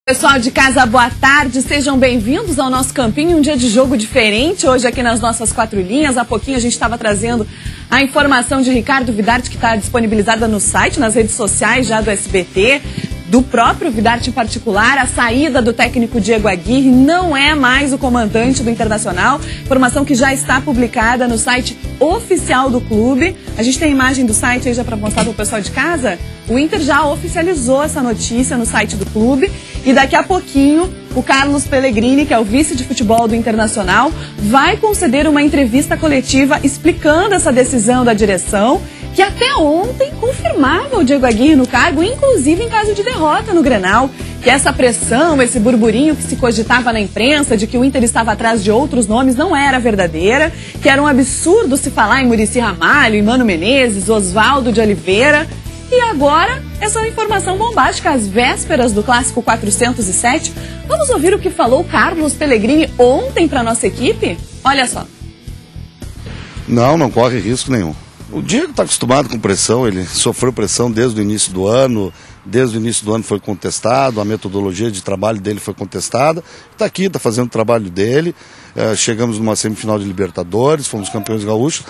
Pessoal de casa, boa tarde, sejam bem-vindos ao nosso campinho, um dia de jogo diferente, hoje aqui nas nossas 4 linhas. Há pouquinho a gente estava trazendo a informação de Ricardo Vidarte, que está disponibilizada no site, nas redes sociais já do SBT, do próprio Vidarte em particular. A saída do técnico Diego Aguirre, não é mais o comandante do Internacional, informação que já está publicada no site oficial do clube. A gente tem a imagem do site aí já para mostrar para o pessoal de casa. O Inter já oficializou essa notícia no site do clube e daqui a pouquinho o Carlos Pellegrini, que é o vice de futebol do Internacional, vai conceder uma entrevista coletiva explicando essa decisão da direção, que até ontem confirmava o Diego Aguirre no cargo, inclusive em caso de derrota no Grenal, que essa pressão, esse burburinho que se cogitava na imprensa de que o Inter estava atrás de outros nomes não era verdadeira, que era um absurdo se falar em Muricy Ramalho, em Mano Menezes, Oswaldo de Oliveira. E agora, essa informação bombástica às vésperas do Clássico 407. Vamos ouvir o que falou o Carlos Pellegrini ontem para nossa equipe? Olha só. Não corre risco nenhum. O Diego está acostumado com pressão, ele sofreu pressão desde o início do ano. Desde o início do ano foi contestado, a metodologia de trabalho dele foi contestada. Está aqui, está fazendo o trabalho dele. Chegamos numa semifinal de Libertadores, fomos campeões gaúchos.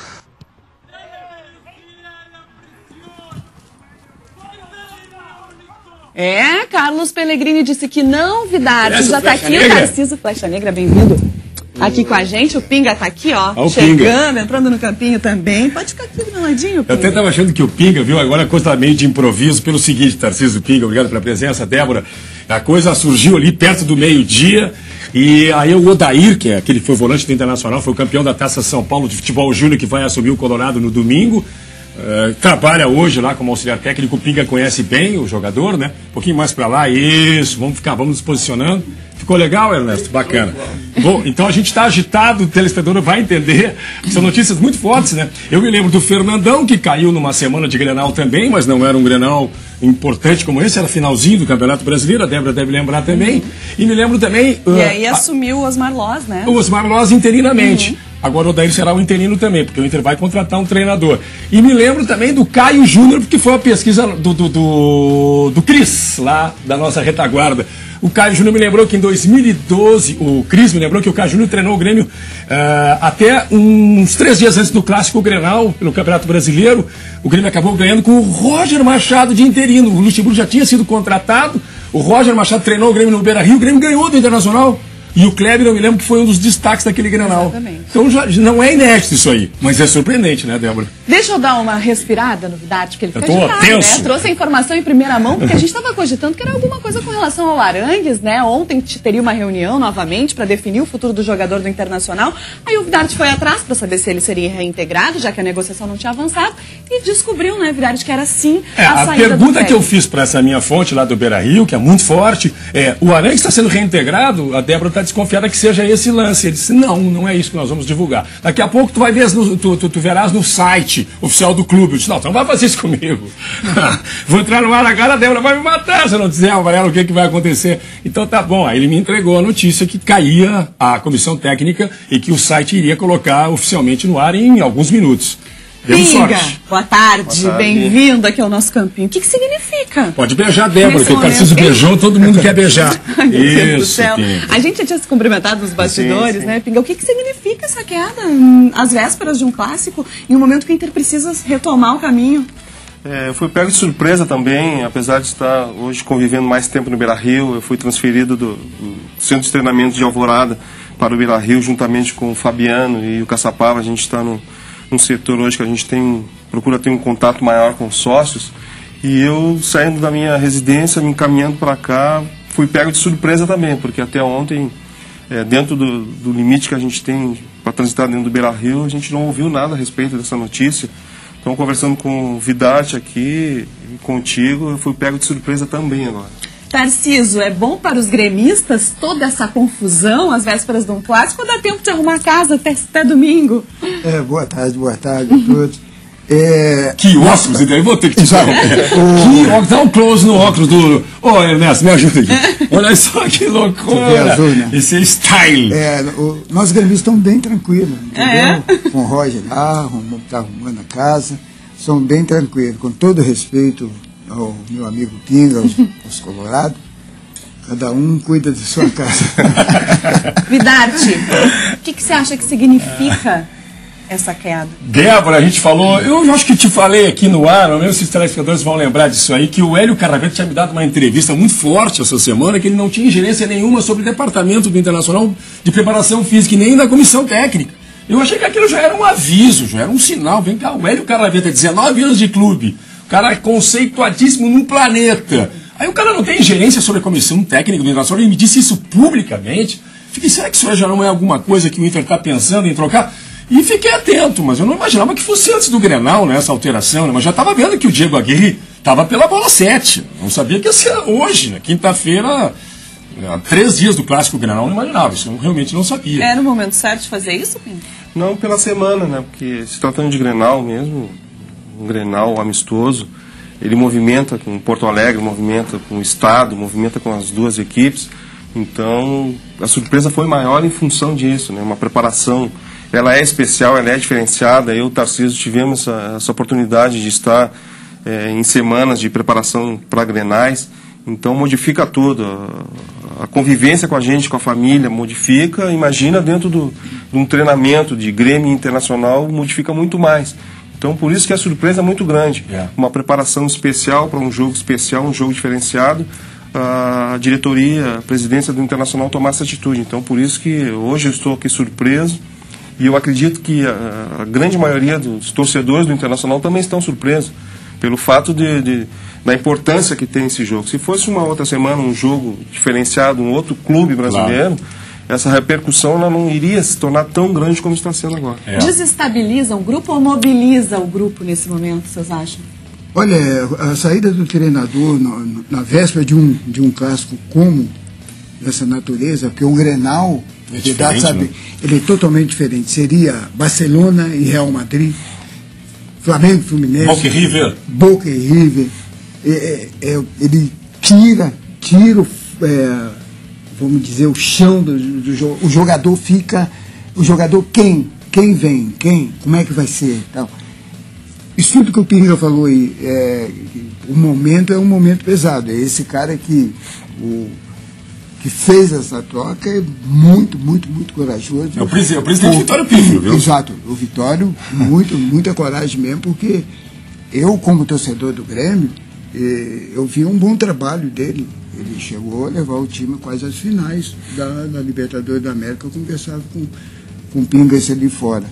Carlos Pellegrini disse que não, Vidarte. Já está aqui o Tarcísio Flecha Negra, bem-vindo. Aqui com a gente, o Pinga está aqui, ó, chegando, entrando no campinho também. Pode ficar aqui do meu ladinho, Pinga. Eu até estava achando que o Pinga, viu, agora coisa meio de improviso, pelo seguinte, Tarcísio, Pinga, obrigado pela presença, Débora. A coisa surgiu ali perto do meio-dia, e aí o Odair, que é aquele que foi volante do Internacional, foi o campeão da Taça São Paulo de Futebol Júnior, que vai assumir o Colorado no domingo. Trabalha hoje lá como auxiliar técnico. O Pinga conhece bem o jogador, né? Um pouquinho mais pra lá, isso, vamos nos posicionando. Ficou legal, Ernesto? Bacana. Bom, então a gente está agitado, o telespectador vai entender. São notícias muito fortes, né? Eu me lembro do Fernandão, que caiu numa semana de Grenal também, mas não era um Grenal importante como esse, era finalzinho do Campeonato Brasileiro, a Débora deve lembrar também. E me lembro também... E aí assumiu o Osmar Loz, né? O Osmar Loz interinamente. Agora o Odair será o interino também, porque o Inter vai contratar um treinador. E me lembro também do Caio Júnior, porque foi a pesquisa do Cris, lá da nossa retaguarda. O Caio Júnior me lembrou que em 2012, o Cris me lembrou que o Caio Júnior treinou o Grêmio até uns 3 dias antes do Clássico Grenal, pelo Campeonato Brasileiro. O Grêmio acabou ganhando com o Roger Machado de interino. O Luxemburgo já tinha sido contratado, o Roger Machado treinou o Grêmio no Beira-Rio, o Grêmio ganhou do Internacional. E o Kleber, eu me lembro que foi um dos destaques daquele Grenal. Exatamente. Então já não é inédito isso aí, mas é surpreendente, né, Débora? Deixa eu dar uma respirada no Vidarte, porque ele fica agitado, tenso, né? Trouxe a informação em primeira mão, porque a gente estava cogitando que era alguma coisa com relação ao Arangues, né? Ontem teria uma reunião novamente para definir o futuro do jogador do Internacional. Aí o Vidarte foi atrás para saber se ele seria reintegrado, já que a negociação não tinha avançado, e descobriu, né, Vidarte, que era sim a saída do técnico. A pergunta que eu fiz para essa minha fonte lá do Beira-Rio, que é muito forte, o Arangues está sendo reintegrado? A Débora está desconfiada que seja esse lance. Ele disse, não é isso que nós vamos divulgar. Daqui a pouco tu vai ver, tu verás no site oficial do clube. Eu disse, não vai fazer isso comigo. Vou entrar no ar agora, a Débora vai me matar se eu não disser ao Varela o que vai acontecer. Então tá bom. Aí ele me entregou a notícia que caía a comissão técnica e que o site iria colocar oficialmente no ar em alguns minutos. Pinga, boa tarde, bem-vindo aqui ao nosso campinho. O que significa? Pode beijar a Débora, que o Tarcísio beijou, todo mundo quer beijar. Ai, meu Deus do céu. A gente já tinha se cumprimentado nos bastidores, sim. Né, Pinga? O que significa essa queda às vésperas de um clássico, em um momento que o Inter precisa retomar o caminho? Eu fui pego de surpresa também, apesar de estar hoje convivendo mais tempo no Beira-Rio. Eu fui transferido do centro de treinamento de Alvorada para o Beira-Rio, juntamente com o Fabiano e o Caçapava. A gente está num setor hoje que a gente procura ter um contato maior com os sócios, e eu saindo da minha residência, me encaminhando para cá, fui pego de surpresa também, porque até ontem, dentro do limite que a gente tem para transitar dentro do Beira-Rio, a gente não ouviu nada a respeito dessa notícia. Então, conversando com o Vidarte aqui e contigo, eu fui pego de surpresa também agora. Tarcísio, é bom para os gremistas toda essa confusão às vésperas de um clássico, ou dá tempo de arrumar a casa até domingo? Boa tarde a todos. Que óculos, e daí vou ter que te interromper. Que óculos, dá um close no óculos do... Ernesto, me ajuda aqui. Olha só que loucura. Azul, né? Esse é style. Nós gremistas estamos bem tranquilos, entendeu? Com o Roger lá, está arrumando a casa, somos bem tranquilos, com todo respeito ao meu amigo Pinga, aos Colorados. Cada um cuida de sua casa. Vidarte, o que você acha que significa essa queda? Débora, a gente falou, eu acho que te falei aqui no ar, não sei se os telespectadores vão lembrar disso aí, que o Hélio Carraveta tinha me dado uma entrevista muito forte essa semana, que ele não tinha ingerência nenhuma sobre o departamento do Internacional de preparação física e nem da comissão técnica. Eu achei que aquilo já era um aviso, já era um sinal. Vem cá, o Hélio Carraveta, 19 anos de clube, o cara é conceituadíssimo no planeta. Aí o cara não tem ingerência sobre a comissão técnica do Internacional, ele me disse isso publicamente. Fiquei, será que isso já não é alguma coisa que o Inter está pensando em trocar? E fiquei atento, mas eu não imaginava que fosse antes do Grenal, né, essa alteração, né? Mas já estava vendo que o Diego Aguirre estava pela bola 7. Não sabia que ia ser hoje, na quinta-feira, há 3 dias do clássico Grenal, não imaginava. Isso eu realmente não sabia. Era o momento certo de fazer isso, Pinto? Não pela semana, né? Porque se tratando de Grenal mesmo, um Grenal amistoso, ele movimenta com Porto Alegre, movimenta com o Estado, movimenta com as duas equipes. Então, a surpresa foi maior em função disso, né? Uma preparação, ela é especial, ela é diferenciada. Eu e o Tarcísio tivemos essa oportunidade de estar em semanas de preparação para Grenais. Então, modifica tudo. A convivência com a gente, com a família, modifica. Imagina dentro de um treinamento de Grêmio Internacional, modifica muito mais. Então, por isso que a surpresa é muito grande. Uma preparação especial para um jogo especial, um jogo diferenciado. A diretoria, a presidência do Internacional tomar essa atitude. Então, por isso que hoje eu estou aqui surpreso. E eu acredito que a grande maioria dos torcedores do Internacional também estão surpresos pelo fato da importância que tem esse jogo. Se fosse uma outra semana, um jogo diferenciado, um outro clube brasileiro, essa repercussão ela não iria se tornar tão grande como está sendo agora. Desestabiliza o grupo ou mobiliza o grupo nesse momento, vocês acham? Olha, a saída do treinador na véspera de um clássico como dessa natureza, porque o Grenal, sabe, ele é totalmente diferente. Seria Barcelona e Real Madrid, Flamengo e Fluminense, Boca e River. Ele tira vamos dizer, o chão do jogo. O jogador fica... O jogador quem vem? Como é que vai ser? Tal. Isso tudo que o Pinga falou aí, o momento é um momento pesado. É esse cara que fez essa troca é muito, muito, muito corajoso. É o presidente Vitório Pífio, viu? Exato, o Vitório, muita coragem mesmo, porque eu, como torcedor do Grêmio, eu vi um bom trabalho dele. Ele chegou a levar o time quase às finais da Libertadores da América. Eu conversava com o Pinga ali fora.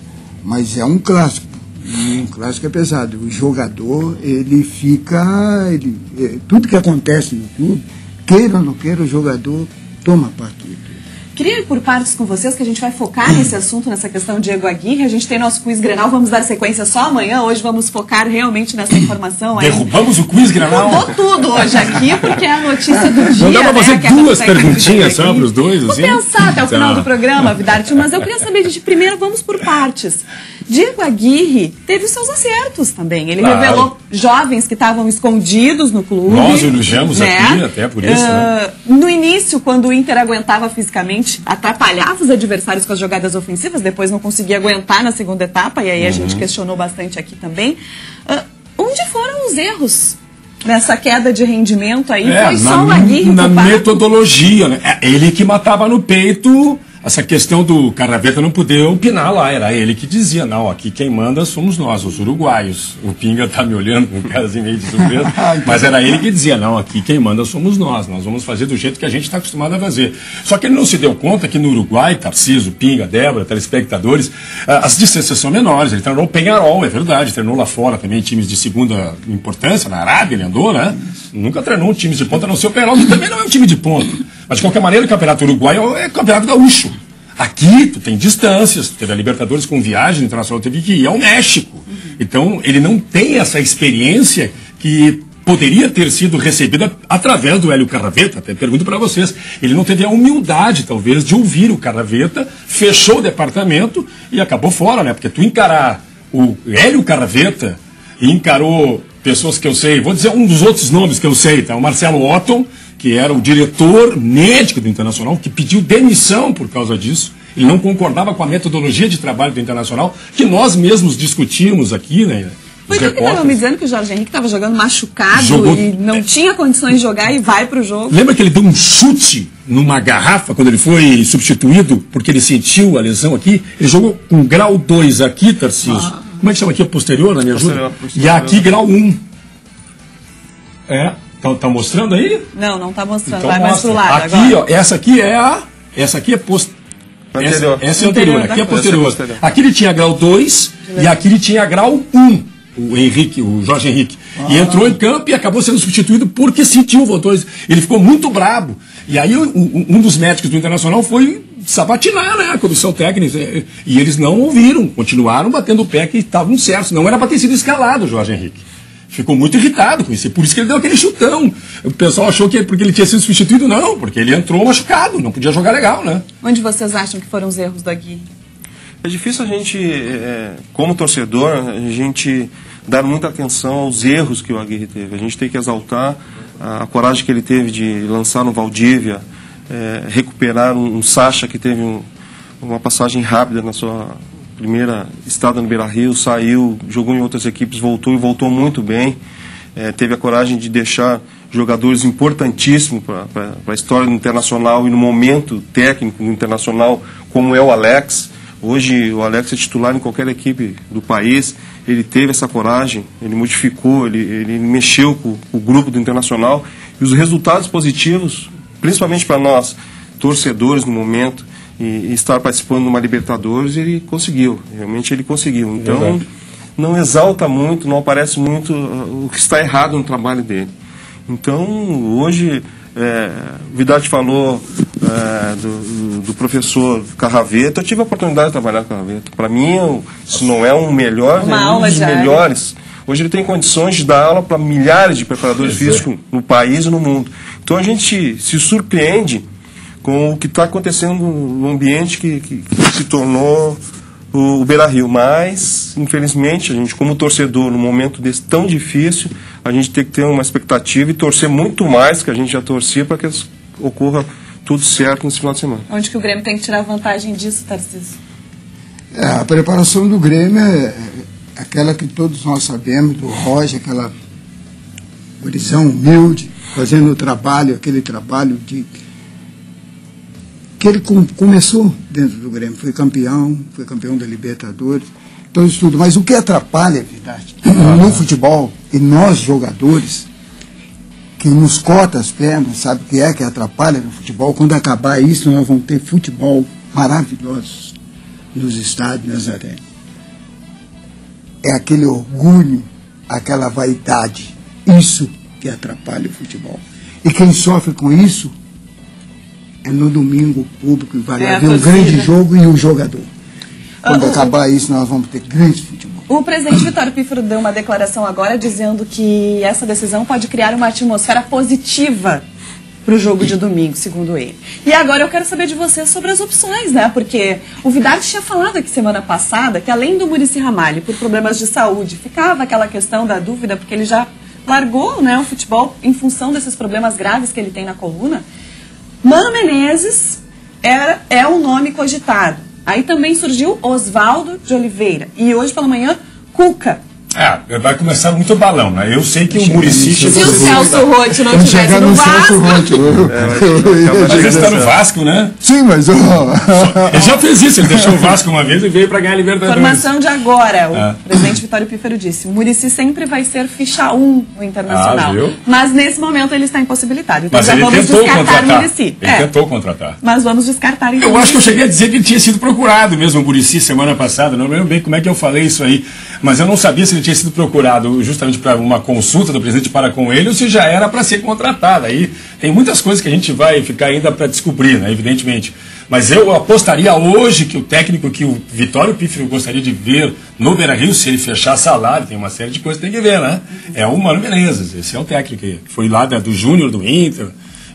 Mas é um clássico. E um clássico é pesado. O jogador, ele fica... tudo que acontece no clube, queira ou não queira, o jogador toma partido. Queria ir por partes com vocês, que a gente vai focar nesse assunto, nessa questão de Diego Aguirre. A gente tem nosso quiz Grenal, vamos dar sequência só amanhã. Hoje vamos focar realmente nessa informação. Derrubamos o quiz Grenal? Mudou tudo hoje aqui, porque é a notícia do dia. Não dá pra fazer duas perguntinhas só para os dois? Vou pensar até o final do programa, Vidarte, mas eu queria saber, primeiro vamos por partes. Diego Aguirre teve os seus acertos também. Ele revelou jovens que estavam escondidos no clube. Nós elogiamos aqui, até por isso. No início, quando o Inter aguentava fisicamente, atrapalhava os adversários com as jogadas ofensivas, depois não conseguia aguentar na segunda etapa, e aí a gente questionou bastante aqui também. Onde foram os erros nessa queda de rendimento aí? Foi só o Aguirre na metodologia, né? É ele que matava no peito. Essa questão do Carraveta não poder opinar lá, era ele que dizia, não, aqui quem manda somos nós, os uruguaios. O Pinga tá me olhando com cara assim meio de surpresa, mas era ele que dizia, não, aqui quem manda somos nós vamos fazer do jeito que a gente está acostumado a fazer. Só que ele não se deu conta que no Uruguai, Tarcísio, Pinga, Débora, telespectadores, as distâncias são menores. Ele treinou o Peñarol, é verdade, treinou lá fora também times de segunda importância, na Arábia ele andou, né? Nunca treinou times de ponta, a não ser o Peñarol, que também não é um time de ponta. Mas de qualquer maneira o campeonato uruguaio é campeonato gaúcho. Aqui tu tem distâncias, teve a Libertadores com viagem internacional, teve que ir ao México. Então ele não tem essa experiência que poderia ter sido recebida através do Hélio Carraveta. Até pergunto para vocês, ele não teve a humildade talvez de ouvir o Carraveta, fechou o departamento e acabou fora, né? Porque tu encarar o Hélio Carraveta e encarou pessoas que eu sei, vou dizer um dos outros nomes que eu sei, tá? O Marcelo Otton, que era o diretor médico do Internacional, que pediu demissão por causa disso. Ele não concordava com a metodologia de trabalho do Internacional, que nós mesmos discutimos aqui, né? Foi tu que estava me dizendo que o Jorge Henrique estava jogando machucado e não tinha condições de jogar e vai pro jogo. Lembra que ele deu um chute numa garrafa quando ele foi substituído, porque ele sentiu a lesão aqui? Ele jogou com grau 2 aqui, Tarcísio. Como é que chama aqui? Posterior, me ajuda? Posterior. E aqui grau 1. Tá mostrando aí? Não tá mostrando. Então vai mais pro lado aqui, agora. Ó, essa aqui é anterior. Essa é anterior, aqui é posterior. Aqui ele tinha grau 2 e aqui ele tinha grau 1. O Jorge Henrique. E entrou em campo e acabou sendo substituído porque sentiu o voltou. Ele ficou muito brabo. E aí um dos médicos do Internacional foi sabatinar, né, a comissão técnica. E eles não ouviram, continuaram batendo o pé que estavam certos. Não era para ter sido escalado o Jorge Henrique. Ficou muito irritado com isso. Por isso que ele deu aquele chutão. O pessoal achou que porque ele tinha sido substituído. Não, porque ele entrou machucado. Não podia jogar legal, né? Onde vocês acham que foram os erros do Aguirre? É difícil a gente, como torcedor, a gente dar muita atenção aos erros que o Aguirre teve. A gente tem que exaltar a coragem que ele teve de lançar no Valdívia, recuperar um Sacha que teve uma passagem rápida na sua primeira estada no Beira-Rio, saiu, jogou em outras equipes, voltou muito bem. Teve a coragem de deixar jogadores importantíssimos para a história do Internacional e no momento técnico do Internacional, como é o Alex. Hoje o Alex é titular em qualquer equipe do país. Ele teve essa coragem, ele modificou, ele mexeu com o grupo do Internacional. E os resultados positivos, principalmente para nós, torcedores no momento, e estar participando de uma Libertadores, ele conseguiu. Realmente ele conseguiu. Então, não exalta muito, não aparece muito o que está errado no trabalho dele. Então, hoje, o Vidarte falou do professor Carraveta. Eu tive a oportunidade de trabalhar com Carraveta. Para mim, se não é um melhor, é um dos melhores. Hoje ele tem condições de dar aula para milhares de preparadores físicos no país e no mundo. Então a gente se surpreende com o que está acontecendo no ambiente que se tornou o Beira-Rio. Mas, infelizmente, a gente, como torcedor, num momento desse tão difícil, a gente tem que ter uma expectativa e torcer muito mais que a gente já torcia para que ocorra tudo certo nesse final de semana. Onde que o Grêmio tem que tirar vantagem disso, Tarcísio? A preparação do Grêmio é aquela que todos nós sabemos, do Roger, aquela gurizão humilde, fazendo o trabalho, aquele trabalho que ele começou dentro do Grêmio, foi campeão da Libertadores, então isso tudo. Mas o que atrapalha, verdade, no futebol, e nós jogadores, que nos corta as pernas, sabe o que atrapalha no futebol? Quando acabar isso, nós vamos ter futebol maravilhoso nos estádios, nas arenas. É aquele orgulho, aquela vaidade, isso que atrapalha o futebol. E quem sofre com isso é no domingo o público, vai haver um grande jogo e um jogador. Quando acabar isso, nós vamos ter grande futebol. O presidente Vitório Pífaro deu uma declaração agora dizendo que essa decisão pode criar uma atmosfera positiva para o jogo de domingo, segundo ele. E agora eu quero saber de você sobre as opções, né? Porque o Vidarte tinha falado aqui semana passada que além do Muricy Ramalho, por problemas de saúde, ficava aquela questão da dúvida, porque ele já largou, né, o futebol em função desses problemas graves que ele tem na coluna. Mano Menezes é um nome cogitado. Aí também surgiu Oswaldo de Oliveira. E hoje pela manhã, Cuca. Vai começar muito balão, né? Eu sei que o Muricy chegou... Se o Celso Roth não estivesse no Vasco... Mas ele está no Vasco, né? Sim, mas... Ele já fez isso, ele deixou o Vasco uma vez e veio para ganhar a Libertadores. Informação de agora, o presidente Vitório Pífaro disse, o Muricy sempre vai ser ficha 1 no Internacional. Mas nesse momento ele está impossibilitado. Então mas já vamos descartar o Muricy. Ele tentou contratar. Mas vamos descartar então. Eu acho que eu cheguei a dizer que ele tinha sido procurado mesmo, o Muricy, semana passada. Não lembro bem como é que eu falei isso aí. Mas eu não sabia se ele tinha sido procurado justamente para uma consulta do presidente para com ele ou se já era para ser contratado. Aí tem muitas coisas que a gente vai ficar ainda para descobrir, né, evidentemente. Mas eu apostaria hoje que o técnico que o Vitório Pífaro gostaria de ver no Beira-Rio, se ele fechar salário, tem uma série de coisas que tem que ver, né? É o Mano Menezes, esse é o técnico que foi lá do Júnior, do Inter.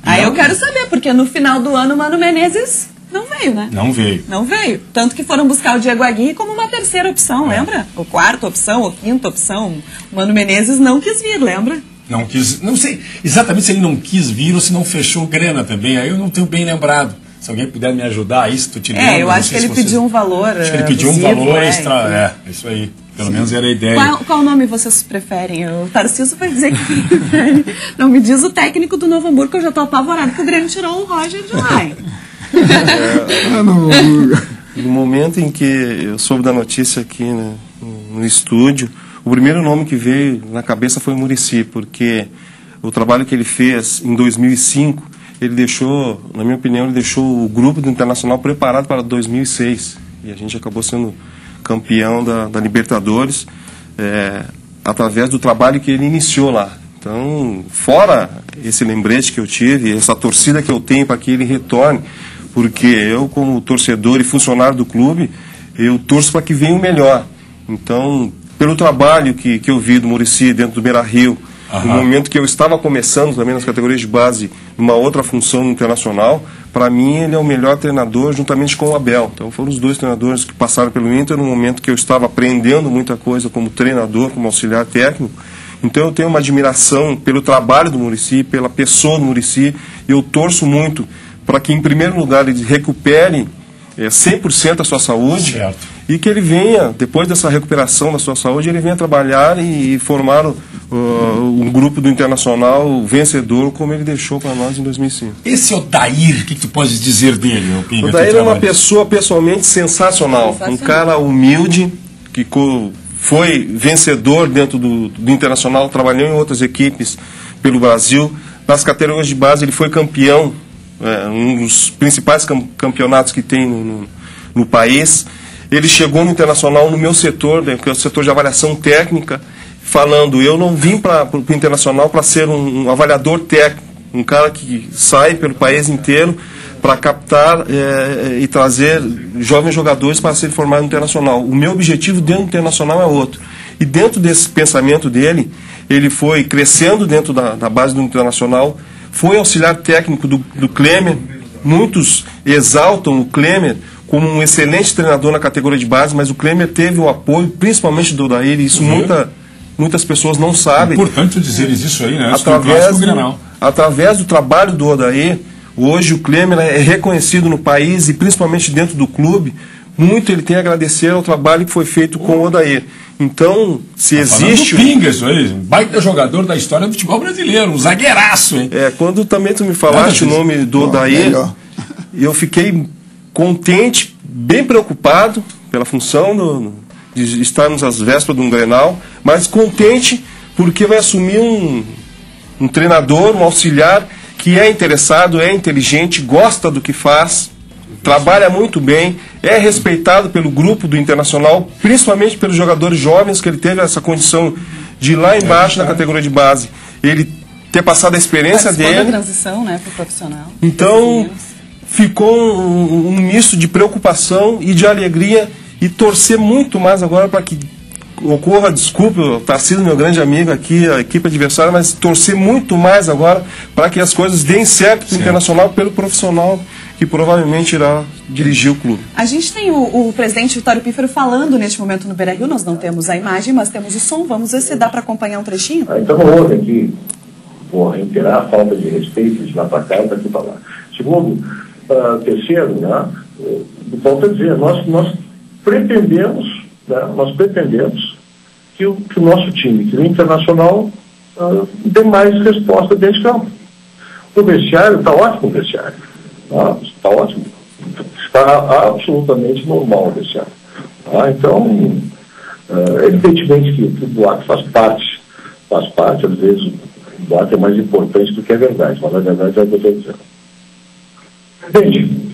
Aí eu quero saber, porque no final do ano o Mano Menezes... não veio, né? Não veio. Tanto que foram buscar o Diego Aguirre como uma terceira opção, lembra? Ou quarta opção, ou quinta opção. O Mano Menezes não quis vir, lembra? Não quis, não sei exatamente se ele não quis vir ou se não fechou grana também, aí eu não tenho bem lembrado. Se alguém puder me ajudar, isso tu te lembra? Eu acho que ele pediu um valor. Acho que ele pediu um valor extra. Isso aí. Pelo menos era a ideia. Qual nome vocês preferem? O Tarcísio vai dizer que prefere. Não me diz o técnico do Novo Hamburgo, que eu já tô apavorado que o Grêmio tirou o Roger de lá. No momento em que eu soube da notícia aqui, né, no estúdio, o primeiro nome que veio na cabeça foi o Muricy, porque o trabalho que ele fez em 2005, ele deixou, na minha opinião, ele deixou o grupo do Internacional preparado para 2006. E a gente acabou sendo campeão da Libertadores através do trabalho que ele iniciou lá. Então, fora esse lembrete que eu tive, essa torcida que eu tenho para que ele retorne, porque eu, como torcedor e funcionário do clube, eu torço para que venha o melhor. Então, pelo trabalho que eu vi do Muricy dentro do Beira-Rio, no momento que eu estava começando também nas categorias de base, numa outra função no Internacional, para mim ele é o melhor treinador juntamente com o Abel. Então foram os dois treinadores que passaram pelo Inter no momento que eu estava aprendendo muita coisa como treinador, como auxiliar técnico. Então eu tenho uma admiração pelo trabalho do Muricy, pela pessoa do Muricy, e eu torço muito para que, em primeiro lugar, ele recupere 100% a sua saúde, certo, e que ele venha, depois dessa recuperação da sua saúde, ele venha trabalhar e formar um grupo do Internacional vencedor, como ele deixou para nós em 2005. Esse Odair, o que tu pode dizer dele? O Odair é uma pessoa pessoalmente sensacional, um cara humilde, que foi vencedor dentro do Internacional, trabalhou em outras equipes pelo Brasil. Nas categorias de base ele foi campeão, um dos principais campeonatos que tem no país. Ele chegou no Internacional no meu setor, que é o setor de avaliação técnica, falando: eu não vim para o Internacional para ser um avaliador técnico, um cara que sai pelo país inteiro para captar e trazer jovens jogadores para serem formados no Internacional. O meu objetivo dentro do Internacional é outro. E dentro desse pensamento dele, ele foi crescendo dentro da base do Internacional, foi auxiliar técnico do Klemer. Muitos exaltam o Klemer como um excelente treinador na categoria de base, mas o Klemer teve o apoio, principalmente do Odair, e isso muitas pessoas não sabem. É importante dizer isso aí, né? Através do trabalho do Odair, hoje o Klemer é reconhecido no país e principalmente dentro do clube. Muito ele tem a agradecer ao trabalho que foi feito com o Odair. Então, se existe... Pinga, isso aí, um baita jogador da história do futebol brasileiro, um zagueiraço, hein? Quando também tu me falaste o nome do Odair, eu fiquei contente, bem preocupado pela função de estarmos às vésperas de um Grenal, mas contente porque vai assumir um treinador, um auxiliar que é interessado, é inteligente, gosta do que faz, trabalha muito bem, é respeitado pelo grupo do Internacional, principalmente pelos jogadores jovens, que ele teve essa condição de ir lá embaixo na categoria de base, ele ter passado a experiência dele. Da transição, né, para o profissional. Então, ficou um misto de preocupação e de alegria, e torcer muito mais agora para que ocorra, desculpe, o Tarcísio, meu grande amigo aqui, a equipe adversária, mas torcer muito mais agora para que as coisas deem certo para o Internacional pelo profissional que provavelmente irá dirigir o clube. A gente tem o presidente Vitório Pífero falando neste momento no Beira-Rio. Nós não temos a imagem, mas temos o som. Vamos ver se dá para acompanhar um trechinho. Então não houve aqui, vou reiterar, a falta de respeito de lá para cá e daqui para lá. Segundo, terceiro, né, volto a dizer, nós pretendemos que o nosso time, que o Internacional, dê mais resposta dentro de campo. O vestiário está ótimo, o vestiário. Está ótimo. Está absolutamente normal o vestiário. Então, evidentemente que o boato faz parte. Às vezes o boato é mais importante do que a verdade, mas a verdade é o que eu estou dizendo. Entende?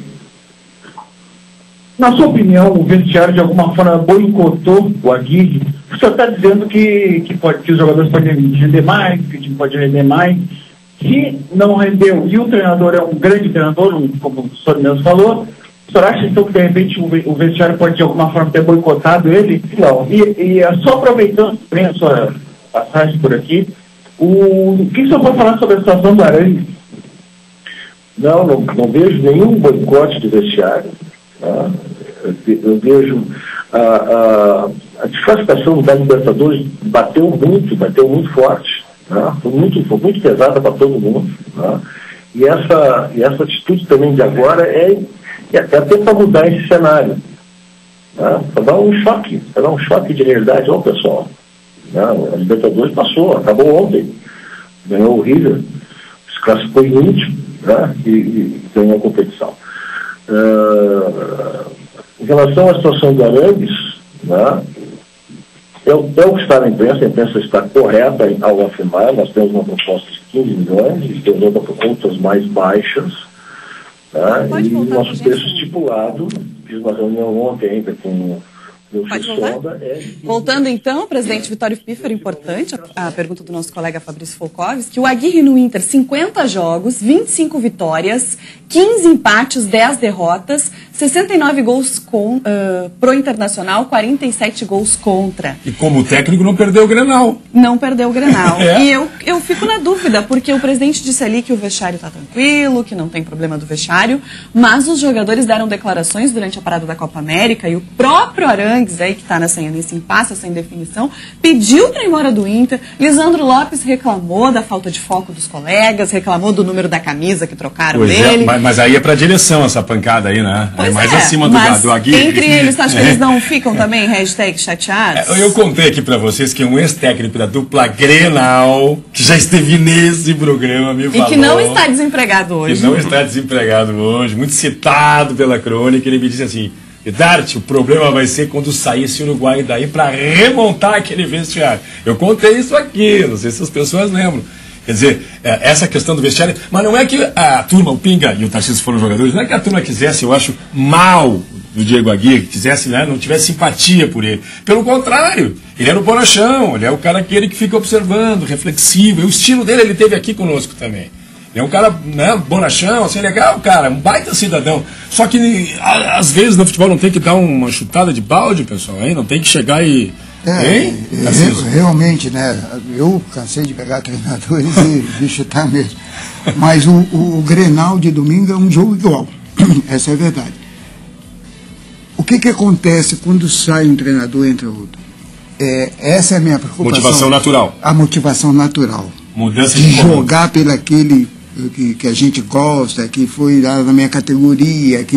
Na sua opinião, o vestiário de alguma forma boicotou o Aguirre? O senhor está dizendo que os jogadores podem render mais, que o time pode render mais. Se não rendeu, e o treinador é um grande treinador, como o senhor mesmo falou, o senhor acha então que de repente o vestiário pode de alguma forma ter boicotado ele? Não. E só aproveitando também a sua passagem por aqui, o que o senhor pode falar sobre a situação do Aranha? Não vejo nenhum boicote do vestiário. Eu vejo a desclassificação da Libertadores bateu muito forte, foi muito pesada para todo mundo, E essa atitude também de agora é até para mudar esse cenário. Né? Para dar um choque de realidade. Ó, pessoal, né? A Libertadores passou, acabou ontem. Ganhou o River, se classificou em último, né? e ganhou a competição. Em relação à situação do Arangues, né? É o que está na imprensa, a imprensa está correta ao afirmar, nós temos uma proposta de 15 milhões, e temos outras mais baixas, né? E nosso preço estipulado, fiz uma reunião ontem ainda com o Sonda. Voltando então, presidente Vitório Pífaro, importante a pergunta do nosso colega Fabrício Folcoves, que o Aguirre no Inter, 50 jogos, 25 vitórias, 15 empates, 10 derrotas, 69 gols pro Internacional, 47 gols contra. E como técnico não perdeu o Grenal. Não perdeu o Grenal. E eu fico na dúvida, porque o presidente disse ali que o vestiário está tranquilo, que não tem problema do vestiário, mas os jogadores deram declarações durante a parada da Copa América e o próprio Arangues, aí, que está nesse impasse, sem definição, pediu para ir embora do Inter. Lisandro Lopes reclamou da falta de foco dos colegas, reclamou do número da camisa que trocaram dele. Mas aí é para a direção essa pancada aí, né? Pois mais acima do Aguirre. Entre eles, acho que eles não ficam também #chateados? Eu contei aqui para vocês que um ex-técnico da dupla Grenal, que já esteve nesse programa, me falou. E que não está desempregado hoje. Que não está desempregado hoje, muito citado pela crônica. Ele me disse assim: Vidarte, o problema vai ser quando sair esse Uruguai daí para remontar aquele vestiário. Eu contei isso aqui, não sei se as pessoas lembram. Quer dizer, essa questão do vestiário, mas não é que a turma, o Pinga e o Tarcísio foram jogadores, não é que a turma quisesse, eu acho, mal do Diego Aguirre, quisesse, né, não tivesse simpatia por ele. Pelo contrário, ele era o bonachão, ele é o cara aquele que fica observando, reflexivo, e o estilo dele ele teve aqui conosco também. Ele é um cara, né, bonachão, assim, legal, cara, um baita cidadão. Só que, às vezes, no futebol não tem que dar uma chutada de balde, pessoal, hein? Não tem que chegar e... Realmente, né? Eu cansei de pegar treinadores e chutar mesmo. Mas o Grenal de domingo é um jogo igual. Essa é a verdade. O que acontece quando sai um treinador e entra outro? Essa é a minha preocupação. Motivação natural. A motivação natural. Mudança de jogar pelo aquele que a gente gosta, que foi lá na minha categoria, que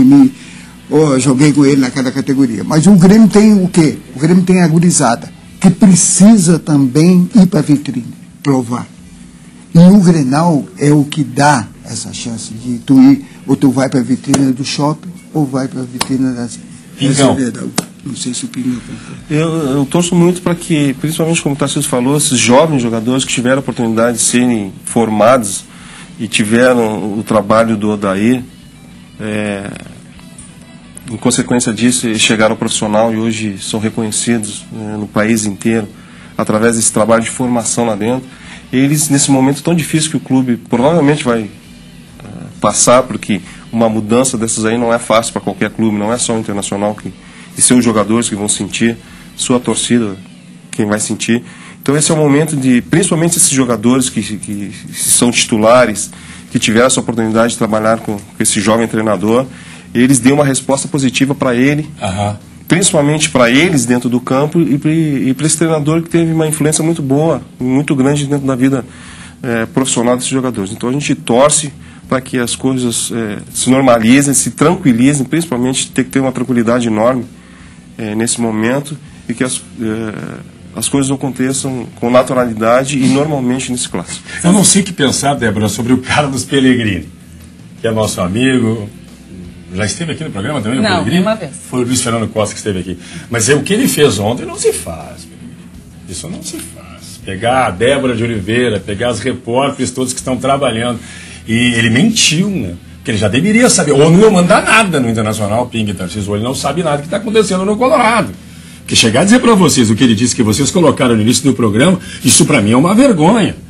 eu joguei com ele naquela categoria. Mas o Grêmio tem o quê? O Grêmio tem a gurizada, que precisa também ir para a vitrine, provar. E o Grenal é o que dá essa chance de tu ir, ou tu vai para a vitrine do shopping, ou vai para a vitrine das... Então, não sei se o Pinho... Eu torço muito para que, principalmente como o Tarcísio falou, esses jovens jogadores que tiveram a oportunidade de serem formados e tiveram o trabalho do Odair, em consequência disso, eles chegaram ao profissional e hoje são reconhecidos no país inteiro através desse trabalho de formação lá dentro. Eles, nesse momento tão difícil que o clube provavelmente vai passar, porque uma mudança dessas aí não é fácil para qualquer clube, não é só o Internacional e seus jogadores que vão sentir, sua torcida quem vai sentir. Então esse é o momento de, principalmente esses jogadores que são titulares, que tiveram essa oportunidade de trabalhar com esse jovem treinador, eles dêem uma resposta positiva para ele, principalmente para eles dentro do campo e para esse treinador que teve uma influência muito boa, muito grande dentro da vida profissional desses jogadores. Então a gente torce para que as coisas se normalizem, se tranquilizem, principalmente tem que ter uma tranquilidade enorme nesse momento e que as coisas aconteçam com naturalidade e normalmente nesse clássico. Eu não sei o que pensar, Débora, sobre o cara dos Pellegrini, que é nosso amigo. Já esteve aqui no programa também? Não, uma vez. Foi o Luiz Fernando Costa que esteve aqui. Mas o que ele fez ontem não se faz. Isso não se faz. Pegar a Débora de Oliveira, pegar os repórteres todos que estão trabalhando. E ele mentiu, né? Porque ele já deveria saber. Ou não mandar nada no Internacional, Ping e Tarcísio. Ou ele não sabe nada que está acontecendo no Colorado. Porque chegar a dizer para vocês o que ele disse que vocês colocaram no início do programa, isso para mim é uma vergonha.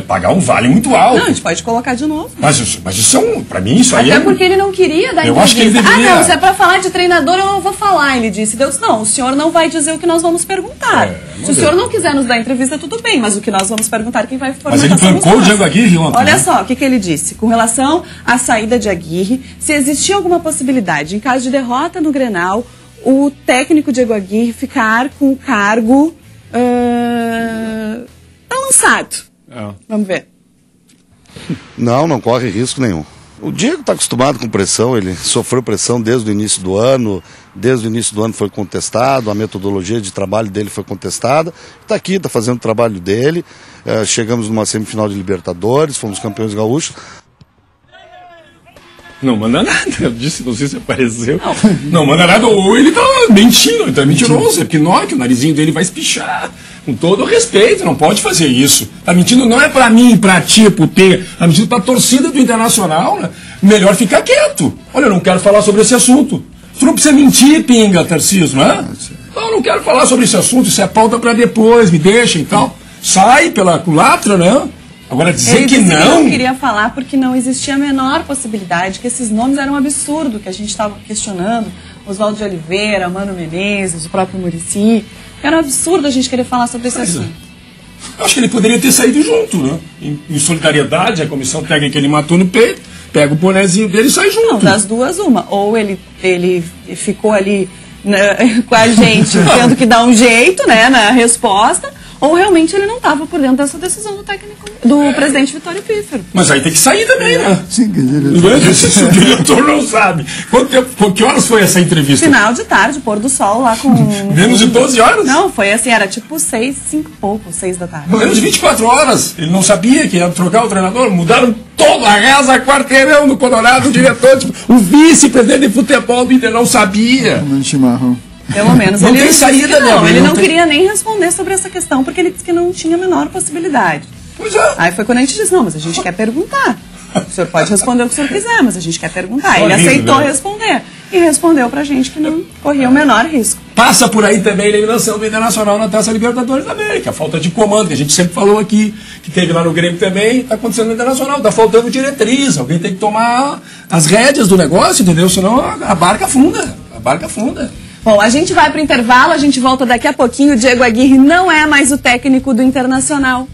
Pagar um vale muito alto. Não, a gente pode colocar de novo. Mas isso é pra mim, isso aí Até porque ele não queria dar entrevista. Eu acho que ele deveria. Não, se é pra falar de treinador, eu não vou falar, ele disse. Deus, não, o senhor não vai dizer o que nós vamos perguntar. Se o senhor não quiser nos dar entrevista, tudo bem, mas o que nós vamos perguntar, quem vai informar. Mas ele bancou o Diego Aguirre ontem. Olha só, o que ele disse. Com relação à saída de Aguirre, se existia alguma possibilidade, em caso de derrota no Grenal, o técnico Diego Aguirre ficar com o cargo lançado. Vamos ver. Não, não corre risco nenhum. O Diego está acostumado com pressão, ele sofreu pressão desde o início do ano foi contestado, a metodologia de trabalho dele foi contestada, está aqui, está fazendo o trabalho dele, chegamos numa semifinal de Libertadores, fomos campeões gaúchos. Não manda nada, eu disse, não sei se apareceu. Não manda nada, ou ele tá mentindo, ele tá mentiroso, é porque o narizinho dele vai espichar. Com todo respeito, não pode fazer isso. Tá mentindo não é pra mim, pra ti, pro P, tá mentindo pra torcida do Internacional, né? Melhor ficar quieto. Olha, eu não quero falar sobre esse assunto. Tu não precisa mentir, pinga, Tarcísio, não é? Não, eu não quero falar sobre esse assunto, isso é pauta pra depois, me deixa e tal. Sai pela culatra, né? Agora dizer ele que disse não... que não queria falar porque não existia a menor possibilidade, que esses nomes eram um absurdo, que a gente estava questionando, Oswaldo de Oliveira, Mano Menezes, o próprio Muricy. Era um absurdo a gente querer falar sobre esse assunto. Eu acho que ele poderia ter saído junto, né? Em solidariedade, a comissão técnica ele matou no peito, pega o bonezinho dele e sai junto. Não, das duas, uma. Ou ele ficou ali com a gente tendo que dar um jeito, né, na resposta, ou realmente ele não estava por dentro dessa decisão do presidente Vitório Pífero. Mas aí tem que sair também, né? Sim, quer dizer... Se o diretor não sabe. Que horas foi essa entrevista? Final de tarde, pôr do sol lá com... Menos de 12 horas? Não, foi assim, era tipo 6 da tarde. Menos de 24 horas. Ele não sabia que ia trocar o treinador. Mudaram toda a casa, quarteirão do Colorado, o diretor, o vice-presidente de futebol do Inter não sabia. Tomando chimarrão. Pelo menos não ele tem saída, não, ele não queria nem responder sobre essa questão, porque ele disse que não tinha a menor possibilidade. Pois é. Aí foi quando a gente disse, não, mas a gente quer perguntar. O senhor pode responder o que o senhor quiser, mas a gente quer perguntar. Ele aceitou responder. E respondeu pra gente que não corria o menor risco. Passa por aí também a eliminação do Internacional na Taça Libertadores da América. A falta de comando, que a gente sempre falou aqui, que teve lá no Grêmio também, está acontecendo no Internacional. Está faltando diretriz. Alguém tem que tomar as rédeas do negócio, entendeu? Senão a barca afunda. A barca afunda. Bom, a gente vai para o intervalo, a gente volta daqui a pouquinho. O Diego Aguirre não é mais o técnico do Internacional.